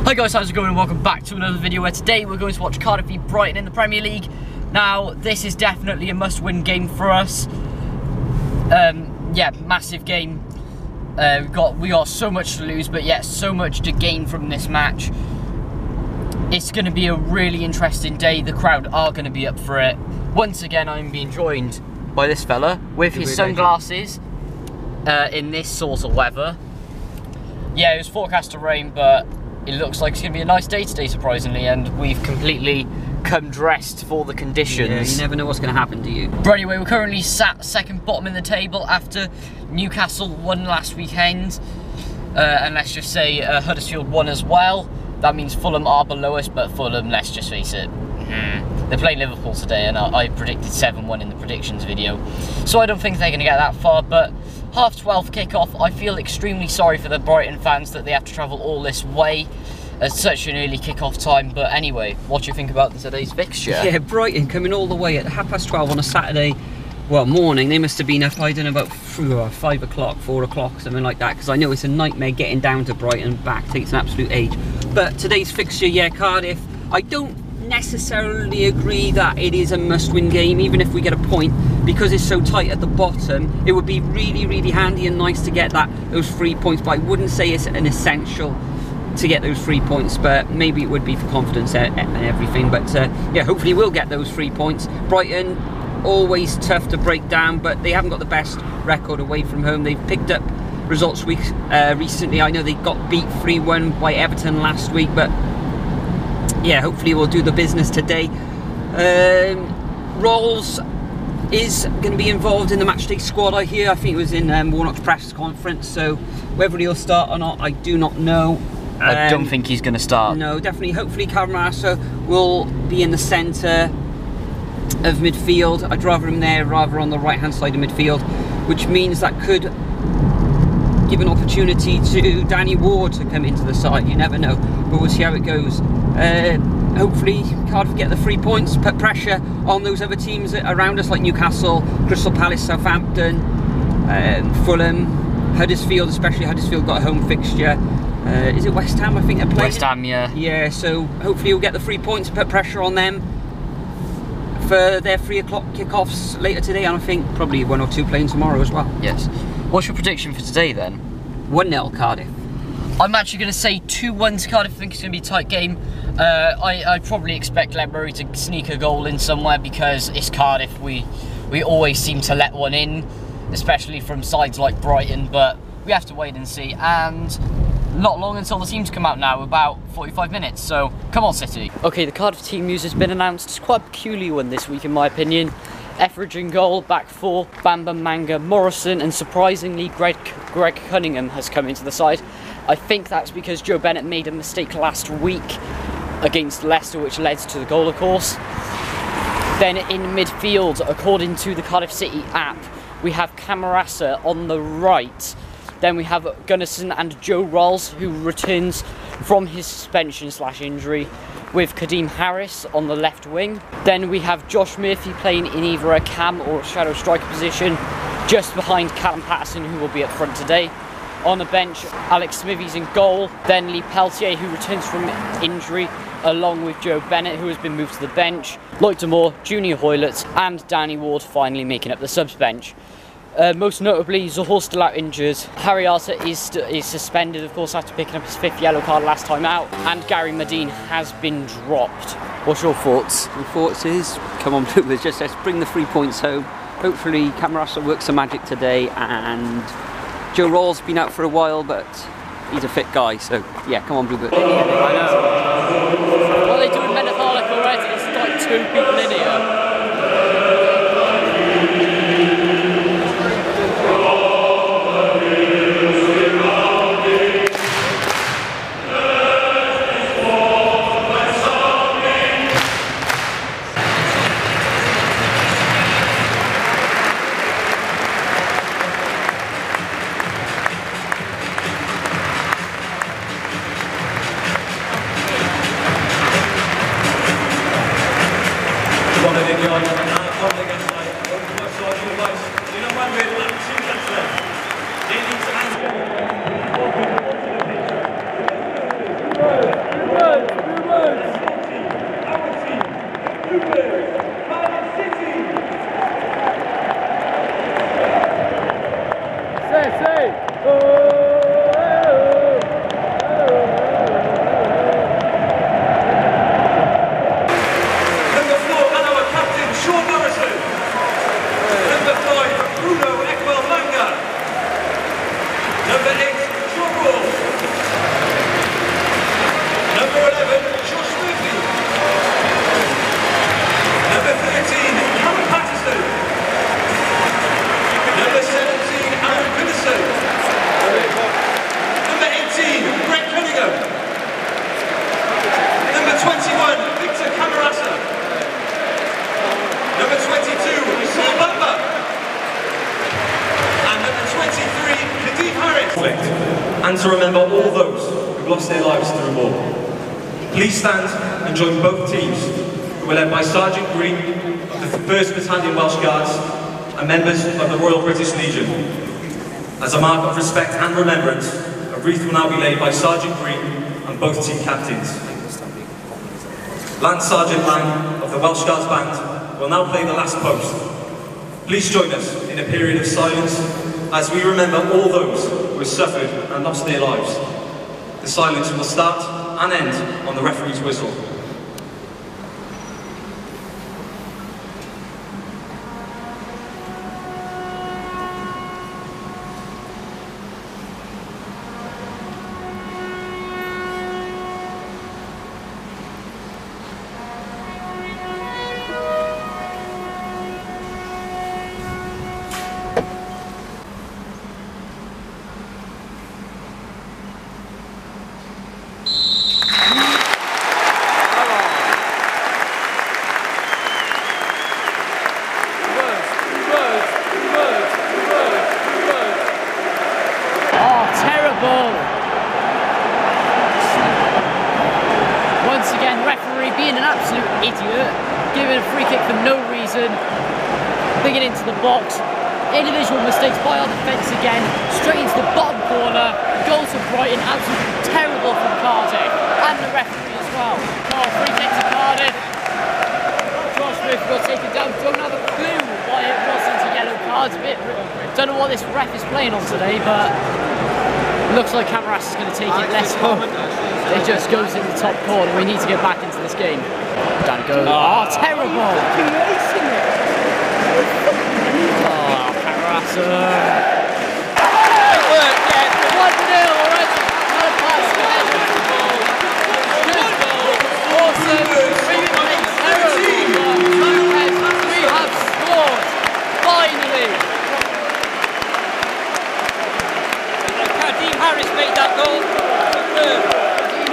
Hi guys, how's it going and welcome back to another video where today we're going to watch Cardiff v Brighton in the Premier League. Now, this is definitely a must-win game for us. Yeah, massive game. We got so much to lose, but yet so much to gain from this match. It's going to be a really interesting day. The crowd are going to be up for it. Once again, I'm being joined by this fella with his sunglasses in this sort of weather. Yeah, it was forecast to rain, but it looks like it's going to be a nice day today, surprisingly, and we've completely come dressed for the conditions. Yeah, you never know what's going to happen to you. But anyway, we're currently sat second bottom in the table after Newcastle won last weekend. And let's just say Huddersfield won as well. That means Fulham are below us, but Fulham, let's just face it, they're playing Liverpool today, and I predicted 7-1 in the predictions video. So I don't think they're going to get that far, but 12:30 kickoff. I feel extremely sorry for the Brighton fans that they have to travel all this way at such an early kickoff time. But anyway, what do you think about today's fixture? Yeah, Brighton coming all the way at 12:30 on a Saturday, well, morning. They must have been up, I don't know, about 5 o'clock, 4 o'clock, something like that, because I know it's a nightmare getting down to Brighton and back. Takes an absolute age. But today's fixture, yeah, Cardiff, I don't necessarily agree that it is a must-win game, even if we get a point, because it's so tight at the bottom. It would be really handy and nice to get those 3 points, but I wouldn't say it's an essential to get those 3 points, but maybe it would be for confidence and everything. But yeah, hopefully we'll get those 3 points. Brighton, always tough to break down, but they haven't got the best record away from home. They've picked up results recently. I know they got beat 3-1 by Everton last week, but yeah, hopefully we'll do the business today. Rolls is going to be involved in the matchday squad, I hear. I think it was in Warnock's press conference, so whether he'll start or not, I do not know. I don't think he's going to start. No, definitely. Hopefully Camarasa will be in the centre of midfield. I'd rather him there rather on the right hand side of midfield, which means that could give an opportunity to Danny Ward to come into the side. You never know, but we'll see how it goes. Hopefully Cardiff get the 3 points, put pressure on those other teams around us like Newcastle, Crystal Palace, Southampton, Fulham, Huddersfield. Especially Huddersfield got a home fixture. Is it West Ham? I think they're playing. West Ham, yeah. Yeah, so hopefully we'll get the 3 points, put pressure on them for their 3 o'clock kickoffs later today, and I think probably 1 or 2 playing tomorrow as well. Yes. What's your prediction for today then? 1-0 Cardiff. I'm actually going to say 2-1 to Cardiff. I think it's going to be a tight game. I probably expect Glenn Murray to sneak a goal in somewhere, because it's Cardiff. We always seem to let one in, especially from sides like Brighton, but we have to wait and see. And not long until the teams come out now, about 45 minutes, so come on City. Okay, the Cardiff team news has been announced. It's quite a peculiar one this week in my opinion. Etheridge in goal, back four, BAMBAAAA, Morrison, and surprisingly Greg Cunningham has come into the side. I think that's because Joe Bennett made a mistake last week against Leicester, which led to the goal, of course. Then in midfield, according to the Cardiff City app, we have Camarasa on the right. Then we have Gunnarsson and Joe Rolls, who returns from his suspension/injury, with Kadeem Harris on the left wing. Then we have Josh Murphy playing in either a cam or a shadow striker position, just behind Callum Patterson, who will be up front today. On the bench, Alex Smithies in goal, then Lee Peltier, who returns from injury, along with Joe Bennett, who has been moved to the bench, Lloyd Demore, Junior Hoylett, and Danny Ward finally making up the subs bench. Most notably, Zohor's still out injured, Harry Arter is suspended, of course, after picking up his 5th yellow card last time out, and Gary Medine has been dropped. What's your thoughts? My thoughts is, come on Blues, just let's bring the 3 points home. Hopefully Camarasa works some magic today, and Joe Rawls been out for a while, but he's a fit guy, so yeah, come on Bluebird. I know. What are they doing Menetholic already? It's like 2 people in here. and to remember all those who lost their lives through war. Please stand and join both teams, who were led by Sergeant Green of the 1st Battalion Welsh Guards and members of the Royal British Legion. As a mark of respect and remembrance, a wreath will now be laid by Sergeant Green and both team captains. Lance Sergeant Lang of the Welsh Guards Band will now play the last post. Please join us in a period of silence as we remember all those who have suffered and lost their lives. The silence will start and end on the referee's whistle. Once again, referee being an absolute idiot, giving a free kick for no reason, bringing it into the box, individual mistakes by our defence again, straight into the bottom corner, goals for Brighton, absolutely terrible from Cardiff, and the referee as well. Oh, free kick to Cardiff. Josh Smith got taken down, don't have a clue why it wasn't a yellow card. Don't know what this ref is playing on today, but looks like Camaras is going to take it less home. It just goes in the top corner. We need to get back into this game. Down it goes. Oh, terrible! Oh, Camaras. 1-0 already. Awesome. We have scored. Finally. Harris made that goal.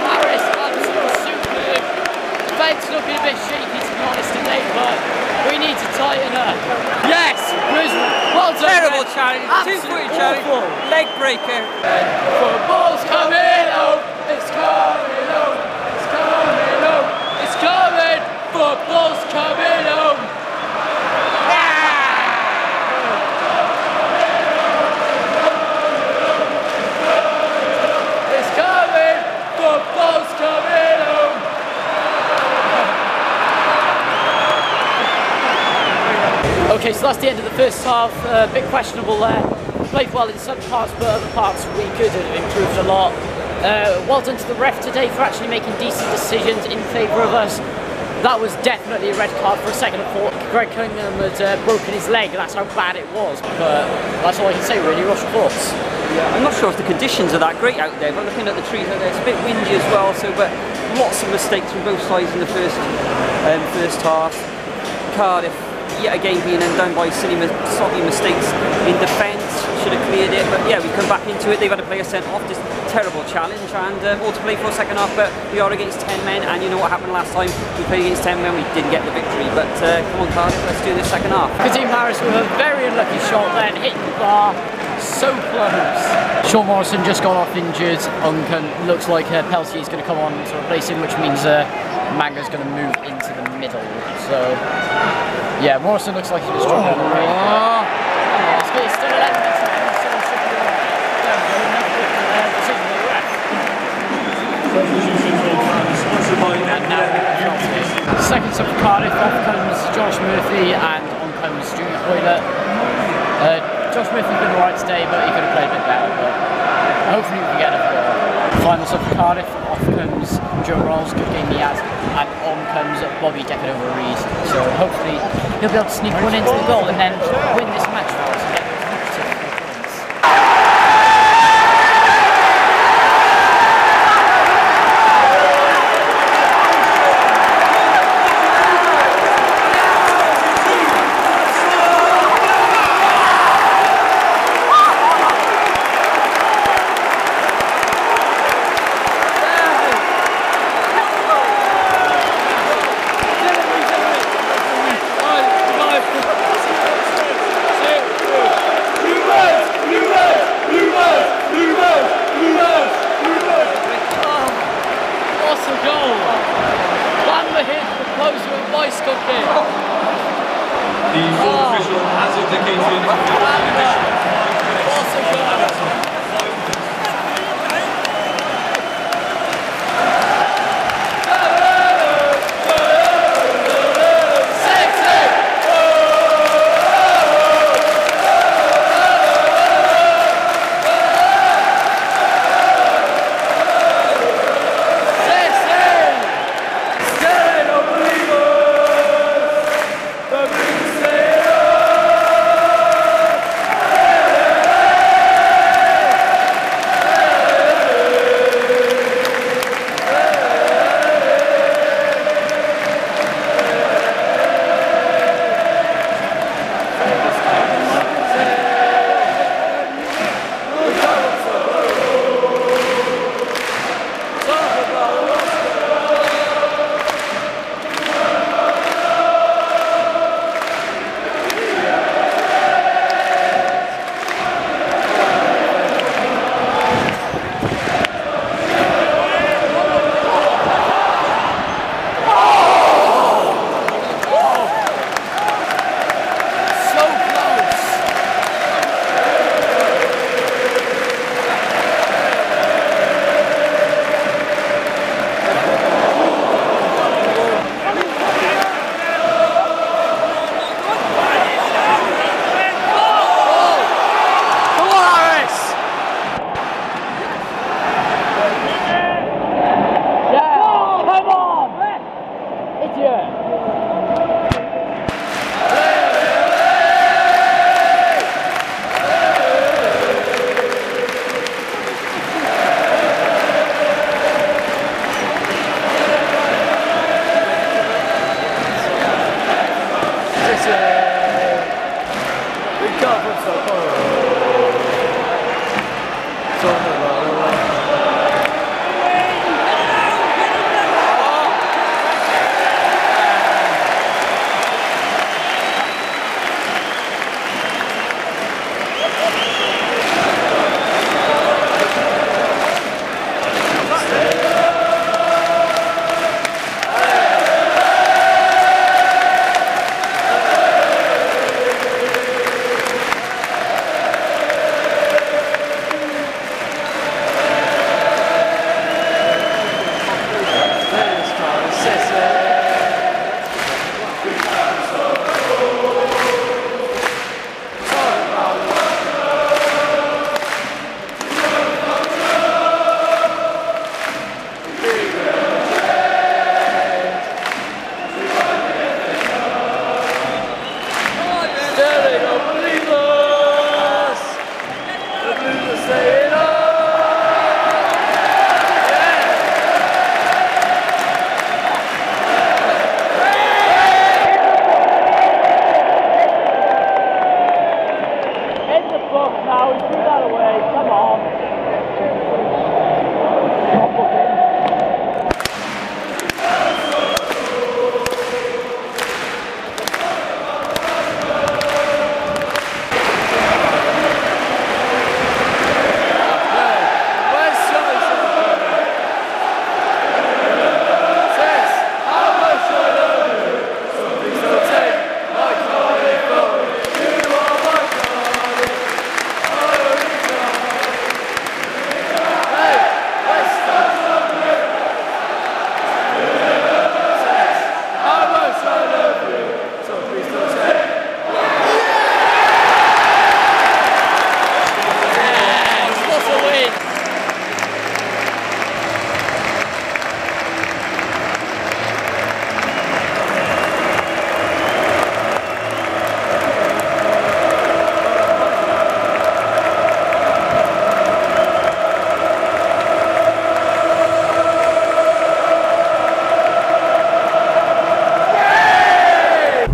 Harris, absolutely superb. Defence looking a bit shaky to be honest today, but we need to tighten up. Yes, well done. Terrible challenge, two-footed challenge, leg breaker. Football's coming home, it's coming home, it's coming home, it's coming. Football's coming home. Football's coming home! Okay, so that's the end of the first half. A bit questionable there. Played well in some parts, but other parts we could have improved a lot. Well done to the ref today for actually making decent decisions in favour of us. That was definitely a red card for a second. I thought Greg Cunningham had broken his leg. That's how bad it was. But that's all I can say really. What's your thoughts? Yeah, I'm not sure if the conditions are that great out there, but looking at the trees out there, it's a bit windy as well. So, but lots of mistakes from both sides in the first half. Cardiff yet again being undone by silly, soggy mistakes in defence. Should have cleared it, but yeah, we come back into it. They've had a player sent off. Just terrible challenge, and all to play for a second half. But we are against 10 men, and you know what happened last time? We played against 10 men, we didn't get the victory. But come on, Cardiff, let's do this second half. Kadeem Harris with a very unlucky shot then, hitting the bar. So close. Sean Morrison just got off injured. Looks like Peltier is going to come on to replace him, which means Manga's going to move into the middle. So, yeah, Morrison looks like he was struggling. It's still 11 minutes to end, so it should be second sub for Cardiff, off comes Josh Murphy and on comes Junior Hoyler. Josh Murphy's been alright today, but he could have played a bit better, but hopefully we can get a goal. Final sub for Cardiff, off comes Joe Rolls, good game he has, and on comes Bobby decking over Reed. So hopefully he'll be able to sneak one into the goal and then win this match for us and get those lucrative points. a goal! BAMBAAAA hit the post with a bicycle kick. The fourth official has indicated an additional 5 minutes. What a goal!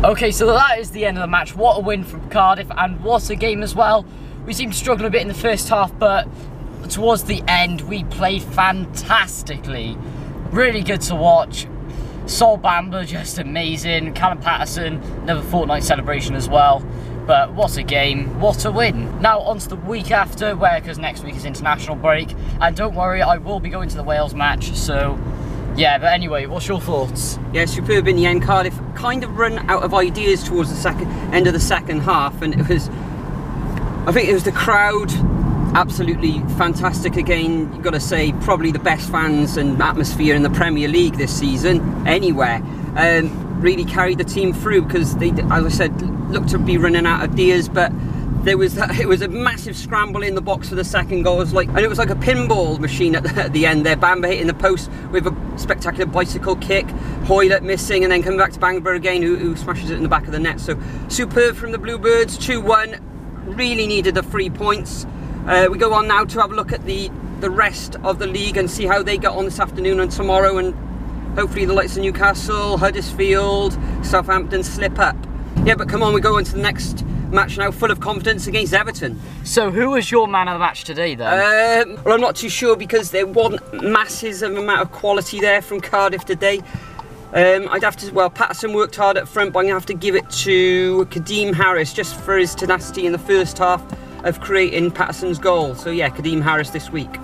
Okay, so that is the end of the match. What a win from Cardiff, and what a game as well. We seemed to struggle a bit in the first half, but towards the end we played fantastically. Really good to watch. Sol Bamba, just amazing. Callum Patterson, another fortnight celebration as well. But what a game, what a win. Now on to the week after, because next week is international break. And don't worry, I will be going to the Wales match, so Yeah, but anyway, what's your thoughts? Yeah, superb in the end. Cardiff kind of run out of ideas towards the end of the second half, and it was, I think it was the crowd, absolutely fantastic again. You've got to say, probably the best fans and atmosphere in the Premier League this season, anywhere. Really carried the team through because they, as I said, looked to be running out of ideas, but there was that, it was a massive scramble in the box for the second goal. It was like a pinball machine at the end there. BAMBAAAA hitting the post with a spectacular bicycle kick, Hoylett missing, and then coming back to BAMBAAAA again, who smashes it in the back of the net. So superb from the Bluebirds, 2-1. Really needed the 3 points. We go on now to have a look at the rest of the league and see how they get on this afternoon and tomorrow, and hopefully the likes of Newcastle, Huddersfield, Southampton slip up. Yeah, but come on, we go into the next match now, full of confidence against Everton. So who was your man of the match today then? Well, I'm not too sure because there wasn't masses of amount of quality there from Cardiff today. I'd have to, well, Patterson worked hard up front, but I'm going to have to give it to Kadeem Harris just for his tenacity in the first half of creating Patterson's goal. So yeah, Kadeem Harris this week.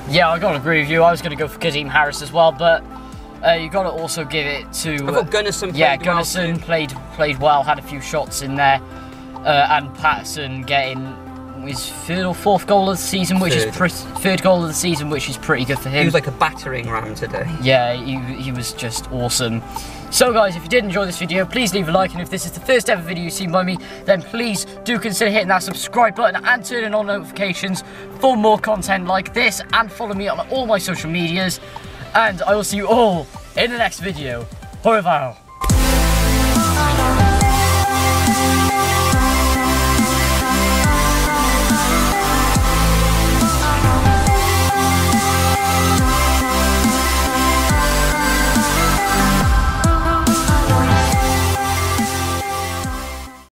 Yeah, I gotta agree with you. I was gonna go for Kadeem Harris as well, but you gotta also give it to. I thought Gunnarsson played yeah, Gunnarsson played well, had a few shots in there, and Patterson getting his third or fourth goal of the season, which is third goal of the season, which is pretty good for him. He was like a battering ram today. Yeah, he was just awesome. So guys, if you did enjoy this video, please leave a like, and if this is the first ever video you've seen by me, then please do consider hitting that subscribe button and turning on notifications for more content like this, and follow me on all my social medias, and I will see you all in the next video. Au revoir.